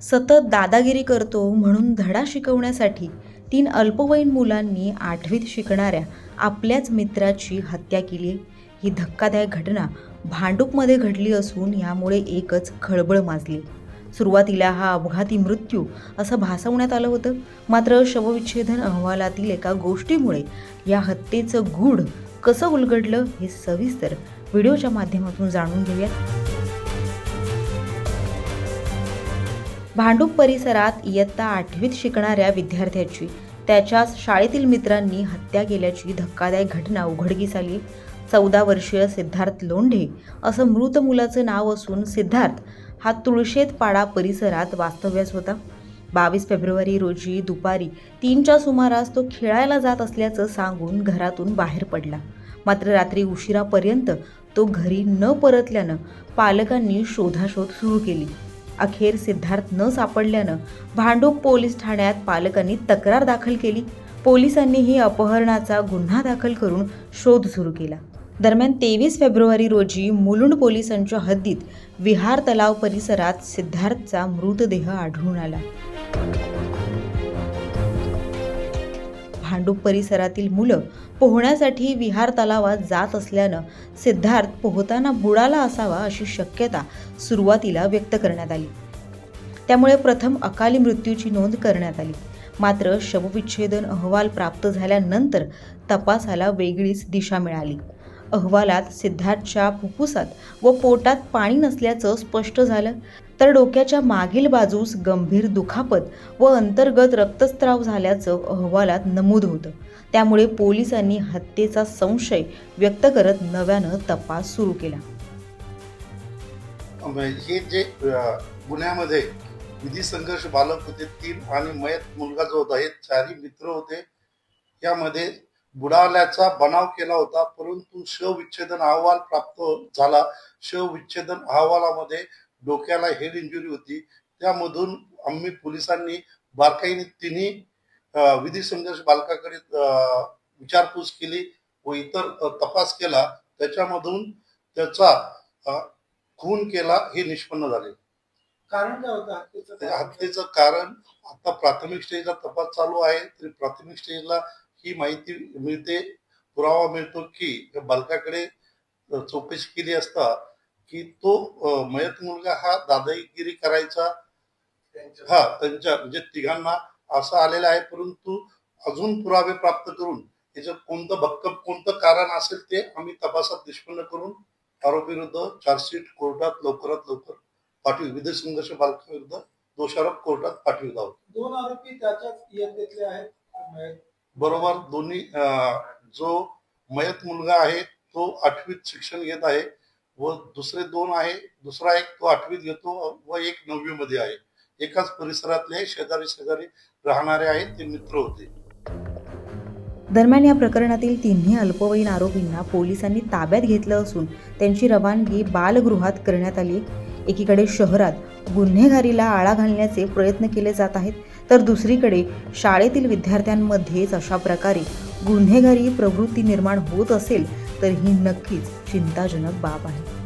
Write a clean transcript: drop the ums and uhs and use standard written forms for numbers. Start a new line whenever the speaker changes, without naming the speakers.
सतत दादागिरी करतो म्हणून धडा शिकवण्यासाठी 3 अल्पवयीन मुलांनी 8वीत शिकणाऱ्या आपल्याच मित्राची हत्या केली आहे. ही धक्कादायक घटना भांडूपमध्ये घडली असून यामुळे एकच खळबळ माजली. सुरुवातीला हा अपघाती मृत्यू असं भासवण्यात आलं होतं, मात्र शवविच्छेदन अहवालातील एका गोष्टीमुळे या हत्येचं गूढ कसं उलगडलं हे सविस्तर व्हिडिओच्या माध्यमातून जाणून घेऊयात. भांडूप परिसरात इयत्ता 8वीत शिकणाऱ्या विद्यार्थ्याची त्याच्याच शाळेतील मित्रांनी हत्या केल्याची धक्कादायक घटना उघडकीस आली. 14 वर्षीय सिद्धार्थ लोंढे असं मृत मुलाचं नाव असून सिद्धार्थ हा तुळशेतपाडा परिसरात वास्तव्यास होता. 22 फेब्रुवारी रोजी दुपारी 3च्या सुमारास तो खेळायला जात असल्याचं सांगून घरातून बाहेर पडला. मात्र रात्री उशिरापर्यंत तो घरी न परतल्यानं पालकांनी शोधाशोध सुरू केली. अखेर सिद्धार्थ न सापडल्यानं भांडूप पोलीस ठाण्यात पालकांनी तक्रार दाखल केली. पोलिसांनीही अपहरणाचा गुन्हा दाखल करून शोध सुरू केला. दरम्यान 23 फेब्रुवारी रोजी मुलुंड पोलिसांच्या हद्दीत विहार तलाव परिसरात सिद्धार्थचा मृतदेह आढळून आला. भांडूप परिसरातील मुलं पोहण्यासाठी विहार तलावात जात असल्यानं सिद्धार्थ पोहताना बुडाला असावा अशी शक्यता सुरुवातीला व्यक्त करण्यात आली. त्यामुळे प्रथम अकाली मृत्यूची नोंद करण्यात आली. मात्र शवविच्छेदन अहवाल प्राप्त झाल्यानंतर तपासाला वेगळीच दिशा मिळाली. अहवालात सिद्धार्थच्या फुफ्फुसात व पोटात पाणी नसल्याचं स्पष्ट झालं, तर डोक्याच्या मागील बाजूस गंभीर दुखापत व अंतर्गत रक्तस्राव झाल्याचं अहवालात नमूद होतं. त्यामुळे पोलिसांनी हत्येचा संशय व्यक्त करत नव्यानं तपास सुरू केला.
हे जे गुन्ह्यामध्ये विधी संघर्ष बालक होते 3 आणि मयत मुलगा जो होता हे 4 मित्र होते. यामध्ये बुडाल्याचा बनाव केला होता, परंतु शवविच्छेदन अहवाल प्राप्त झाला. शवविच्छेदन अहवालामध्ये डोक्याला हेड इंजुरी होती. त्यामधून आम्ही पोलिसांनी बारकाईने तिन्ही विधी संघर्ष बालकाकडे विचारपूस केली व इतर तपास केला. त्याच्यामधून त्याचा खून केला हे निष्पन्न झाले.
कारण काय होतं
हत्येचं कारण आता प्राथमिक स्टेजला तपास चालू आहे. तरी प्राथमिक स्टेजला ही माहिती मिळते, पुरावा मिळतो की बालकाकडे चौकशी केली असता की तो मयत मुलगा हा दादागिरी करायचा त्यांच्या म्हणजे तिघांना असं आलेलं आहे. परंतु अजून पुरावे प्राप्त करून याचं कोणतं भक्कम कोणतं कारण असेल ते आम्ही तपासात निष्पन्न करून आरोपी विरुद्ध चार्जशीट कोर्टात लवकरात लवकर पाठवू. विधी संघर्ष बालकाविरुद्ध दोषारोप कोर्टात पाठवित आहोत.
2 आरोपी त्याच्याच इयत्तेतले आहेत.
बरोबर. दोन्ही जो मयत मुलगा आहे तो 8वीत शिक्षण घेत आहे व दुसरे 2 आहे. दुसरा एक तो 8वीत घेतो व एक 9वी मध्ये आहे. एकाच परिसरातले शेजारी राहणारे आहेत, ते मित्र होते.
दरम्यान या प्रकरणातील तिन्ही अल्पवयीन आरोपींना पोलिसांनी ताब्यात घेतलं असून त्यांची रवानगी बालगृहात करण्यात आली. एकीकडे शहरात गुन्हेगारीला आळा घालण्याचे प्रयत्न केले जात आहेत, तर दुसरीकडे शाळेतील विद्यार्थ्यांमध्येच अशा प्रकारे गुन्हेगारी प्रवृत्ती निर्माण होत असेल तर ही नक्कीच चिंताजनक बाब आहे.